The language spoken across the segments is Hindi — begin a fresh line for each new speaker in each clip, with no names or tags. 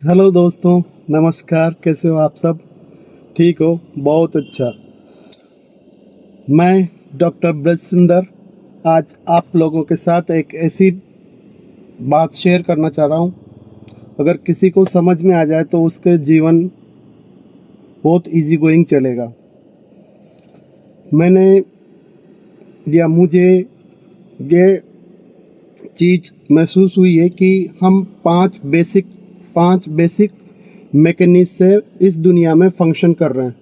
हेलो दोस्तों, नमस्कार। कैसे हो आप सब? ठीक हो? बहुत अच्छा। मैं डॉक्टर ब्रज सुंदर आज आप लोगों के साथ एक ऐसी बात शेयर करना चाह रहा हूँ। अगर किसी को समझ में आ जाए तो उसके जीवन बहुत इजी गोइंग चलेगा। मैंने या मुझे ये चीज़ महसूस हुई है कि हम पांच बेसिक मैकेनिज़्म से इस दुनिया में फंक्शन कर रहे हैं।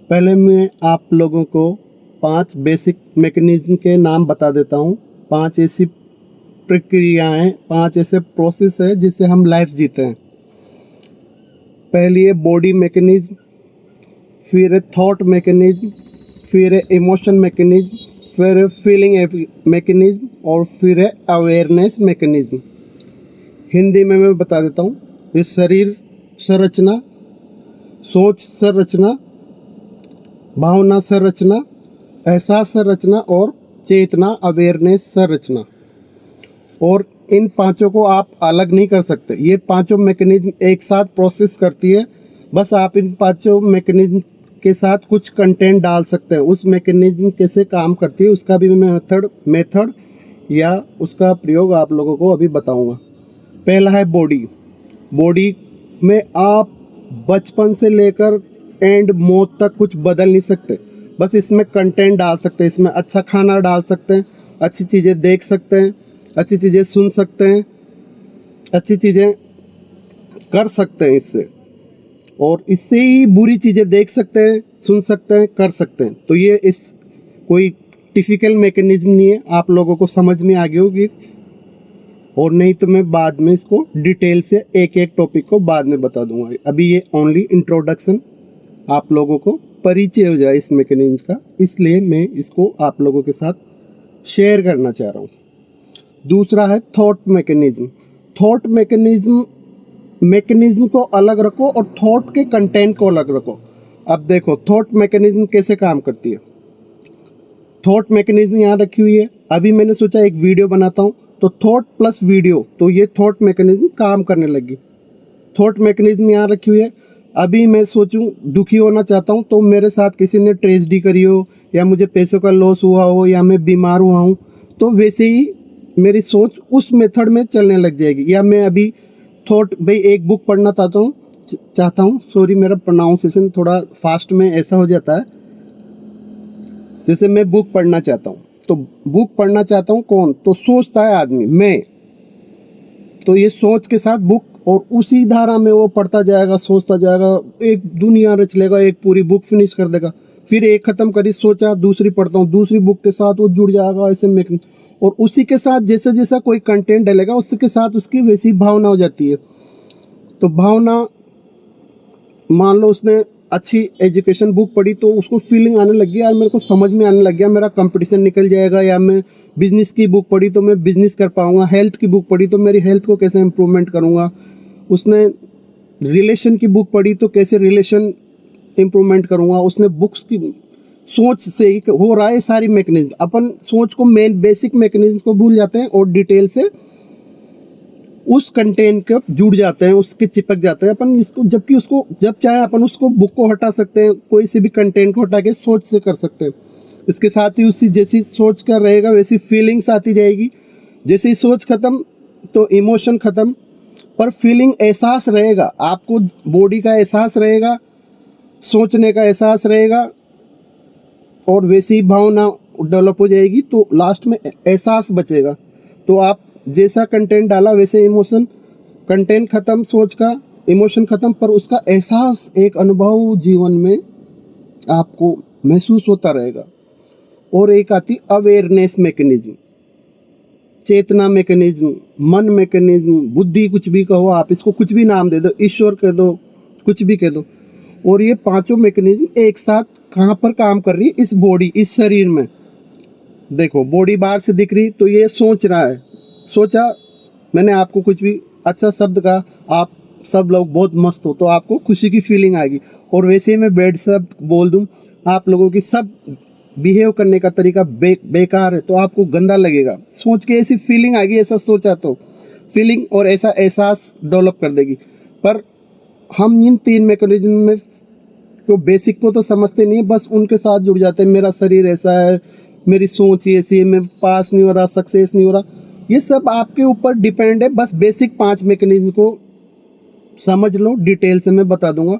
पहले मैं आप लोगों को 5 बेसिक मैकेनिज़्म के नाम बता देता हूँ। 5 ऐसी प्रक्रियाएं, 5 ऐसे प्रोसेस है जिससे हम लाइफ जीते हैं। पहली है बॉडी मैकेनिज़्म, फिर है थॉट मैकेनिज़्म, फिर है इमोशन मैकेनिज़्म, फिर है फीलिंग मैकेनिज़्म और फिर है अवेयरनेस मैकेनिज़्म। हिंदी में मैं बता देता हूँ। ये शरीर संरचना, सोच संरचना, भावना संरचना, एहसास संरचना और चेतना अवेयरनेस संरचना। और इन पांचों को आप अलग नहीं कर सकते। ये पांचों मैकेनिज्म एक साथ प्रोसेस करती है। बस आप इन पांचों मैकेनिज्म के साथ कुछ कंटेंट डाल सकते हैं। उस मैकेनिज्म कैसे काम करती है उसका भी मैं मेथड या उसका प्रयोग आप लोगों को अभी बताऊंगा। पहला है बॉडी। बॉडी में आप बचपन से लेकर एंड मौत तक कुछ बदल नहीं सकते। बस इसमें कंटेंट डाल सकते हैं। इसमें अच्छा खाना डाल सकते हैं, अच्छी चीज़ें देख सकते हैं, अच्छी चीज़ें सुन सकते हैं, अच्छी चीज़ें कर सकते हैं इससे। और इससे ही बुरी चीज़ें देख सकते हैं, सुन सकते हैं, कर सकते हैं। तो ये इस कोई टिपिकल मैकेनिज्म नहीं है। आप लोगों को समझ में आ गई होगी। और नहीं तो मैं बाद में इसको डिटेल से एक एक टॉपिक को बाद में बता दूंगा। अभी ये ओनली इंट्रोडक्शन, आप लोगों को परिचय हो जाए इस मैकेनिज्म का, इसलिए मैं इसको आप लोगों के साथ शेयर करना चाह रहा हूँ। दूसरा है थॉट मैकेनिज्म। थॉट मैकेनिज्म को अलग रखो और थॉट के कंटेंट को अलग रखो। अब देखो थॉट मैकेनिज्म कैसे काम करती है। थॉट मैकेनिज्म यहाँ रखी हुई है। अभी मैंने सोचा एक वीडियो बनाता हूँ, तो थॉट प्लस वीडियो, तो ये थॉट मैकेनिज्म काम करने लगी। थॉट मैकेनिज्म यहाँ रखी हुई है। अभी मैं सोचूं दुखी होना चाहता हूँ, तो मेरे साथ किसी ने ट्रेजेडी करी हो या मुझे पैसों का लॉस हुआ हो या मैं बीमार हुआ हूँ, तो वैसे ही मेरी सोच उस मेथड में चलने लग जाएगी। या मैं अभी थॉट भाई एक बुक पढ़ना चाहता हूँ, सॉरी मेरा प्रोनाउंसिएशन थोड़ा फास्ट में ऐसा हो जाता है। जैसे मैं बुक पढ़ना चाहता हूँ, तो बुक पढ़ना चाहता हूँ कौन, तो सोचता है आदमी, मैं। तो ये सोच के साथ बुक, और उसी धारा में वो पढ़ता जाएगा, सोचता जाएगा, एक दुनिया रच लेगा, एक पूरी बुक फिनिश कर देगा। फिर एक ख़त्म करी, सोचा दूसरी पढ़ता हूँ, दूसरी बुक के साथ वो जुड़ जाएगा ऐसे में। और उसी के साथ जैसे जैसा कोई कंटेंट डलेगा उसके साथ उसकी वैसी भावना हो जाती है। तो भावना, मान लो उसने अच्छी एजुकेशन बुक पढ़ी तो उसको फीलिंग आने लगी, यार मेरे को समझ में आने लग गया, मेरा कंपटीशन निकल जाएगा। या मैं बिज़नेस की बुक पढ़ी तो मैं बिज़नेस कर पाऊंगा। हेल्थ की बुक पढ़ी तो मेरी हेल्थ को कैसे इम्प्रूवमेंट करूंगा। उसने रिलेशन की बुक पढ़ी तो कैसे रिलेशन इम्प्रूवमेंट करूंगा। उसने बुक्स की सोच से ही हो रहा है सारी मैकेनिज्म। अपन सोच को, मेन बेसिक मैकेनिज्म को भूल जाते हैं और डिटेल से उस कंटेंट के जुड़ जाते हैं, उसके चिपक जाते हैं अपन इसको। जबकि उसको जब चाहे अपन उसको बुक को हटा सकते हैं, कोई से भी कंटेंट को हटा के सोच से कर सकते हैं। इसके साथ ही उसी जैसी सोच का रहेगा वैसी फीलिंग्स आती जाएगी। जैसे ही सोच खत्म तो इमोशन खत्म, पर फीलिंग, एहसास रहेगा। आपको बॉडी का एहसास रहेगा, सोचने का एहसास रहेगा, और वैसी भावना डेवलप हो जाएगी। तो लास्ट में एहसास बचेगा। तो आप जैसा कंटेंट डाला वैसे इमोशन, कंटेंट खत्म, सोच का, इमोशन खत्म, पर उसका एहसास, एक अनुभव जीवन में आपको महसूस होता रहेगा। और एक आती अवेयरनेस मैकेनिज्म, चेतना मैकेनिज्म, मन मैकेनिज्म, बुद्धि, कुछ भी कहो आप इसको, कुछ भी नाम दे दो, ईश्वर कह दो, कुछ भी कह दो। और ये पांचों मैकेनिज्म एक साथ कहाँ पर काम कर रही है, इस बॉडी, इस शरीर में। देखो बॉडी बाहर से दिख रही तो ये सोच रहा है, सोचा मैंने आपको कुछ भी अच्छा शब्द कहा, आप सब लोग बहुत मस्त हो तो आपको खुशी की फीलिंग आएगी। और वैसे ही मैं बैड शब्द बोल दूं, आप लोगों की सब बिहेव करने का तरीका बेकार है तो आपको गंदा लगेगा। सोच के ऐसी फीलिंग आएगी, ऐसा सोचा तो फीलिंग और ऐसा एहसास डेवलप कर देगी। पर हम इन 3 मैकेनिज्म में तो बेसिक को तो समझते नहीं है, बस उनके साथ जुड़ जाते हैं। मेरा शरीर ऐसा है, मेरी सोच ऐसी है, मैं पास नहीं हो रहा, सक्सेस नहीं हो रहा, ये सब आपके ऊपर डिपेंड है। बस बेसिक 5 मैकेनिज्म को समझ लो, डिटेल से मैं बता दूंगा।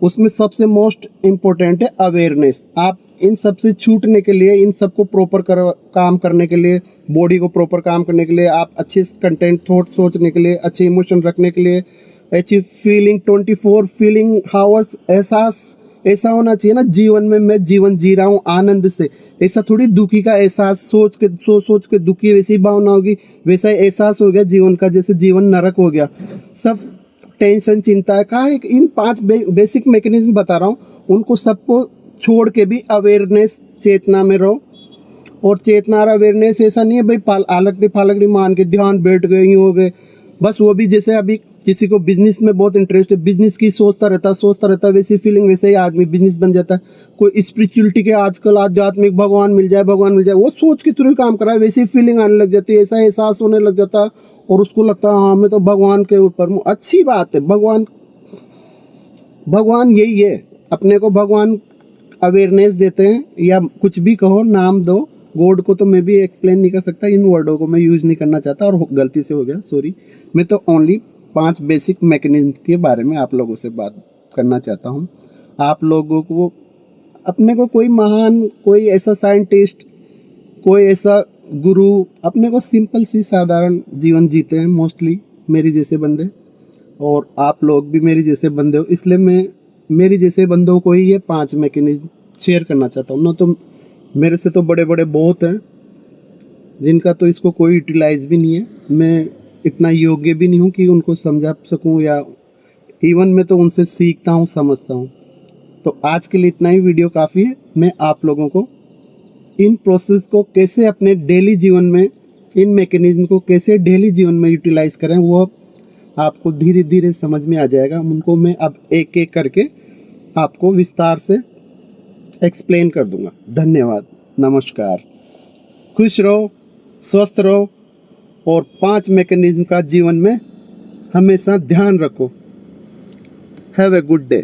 उसमें सबसे मोस्ट इम्पोर्टेंट है अवेयरनेस। आप इन सब से छूटने के लिए, इन सब को प्रॉपर काम करने के लिए, बॉडी को प्रॉपर काम करने के लिए, आप अच्छे कंटेंट थॉट सोचने के लिए, अच्छे इमोशन रखने के लिए, अच्छी फीलिंग 24 फीलिंग हावर्स एहसास ऐसा होना चाहिए ना जीवन में, मैं जीवन जी रहा हूँ आनंद से। ऐसा थोड़ी दुखी का एहसास सोच के दुखी वैसी भावना होगी, वैसा एहसास हो गया जीवन का, जैसे जीवन नरक हो गया। सब टेंशन चिंता का एक इन 5 बेसिक मैकेनिज्म बता रहा हूँ, उनको सबको छोड़ के भी अवेयरनेस चेतना में रहो। और चेतना और अवेयरनेस ऐसा नहीं है भाई आलकड़ी फालकड़ी मान के ध्यान बैठ गए यूँ हो गए बस। वो भी जैसे अभी किसी को बिजनेस में बहुत इंटरेस्ट है, बिजनेस की सोचता रहता है, वैसी फीलिंग वैसे ही आदमी बिजनेस बन जाता है। कोई स्पिरिचुअलिटी के आजकल आध्यात्मिक भगवान मिल जाए, वो सोच के थ्रू काम कर रहा है, वैसी फीलिंग आने लग जाती है, ऐसा एहसास होने लग जाता है और उसको लगता है हाँ मैं तो भगवान के ऊपर हूँ। अच्छी बात है, भगवान यही है, अपने को भगवान अवेयरनेस देते हैं या कुछ भी कहो, नाम दो। गॉड को तो मैं भी एक्सप्लेन नहीं कर सकता, इन वर्डों को मैं यूज़ नहीं करना चाहता और गलती से हो गया, सॉरी। मैं तो ओनली 5 बेसिक मैकेनिज्म के बारे में आप लोगों से बात करना चाहता हूँ। आप लोगों को अपने को कोई महान, कोई ऐसा साइंटिस्ट, कोई ऐसा गुरु, अपने को सिंपल सी साधारण जीवन जीते हैं मोस्टली मेरी जैसे बंदे, और आप लोग भी मेरी जैसे बंदे हो, इसलिए मैं मेरी जैसे बंदों को ही ये 5 मैकेनिज्म शेयर करना चाहता हूँ। ना तो मेरे से तो बड़े बड़े बहुत हैं जिनका तो इसको कोई यूटिलाइज भी नहीं है, मैं इतना योग्य भी नहीं हूँ कि उनको समझा सकूँ, या इवन मैं तो उनसे सीखता हूँ, समझता हूँ। तो आज के लिए इतना ही, वीडियो काफ़ी है। मैं आप लोगों को इन प्रोसेस को कैसे अपने डेली जीवन में, इन मैकेनिज्म को कैसे डेली जीवन में यूटिलाइज करें, वो आपको धीरे धीरे समझ में आ जाएगा। उनको मैं अब एक एक करके आपको विस्तार से एक्सप्लेन कर दूंगा। धन्यवाद, नमस्कार, खुश रहो, स्वस्थ रहो और 5 मैकेनिज्म का जीवन में हमेशा ध्यान रखो। Have a good day.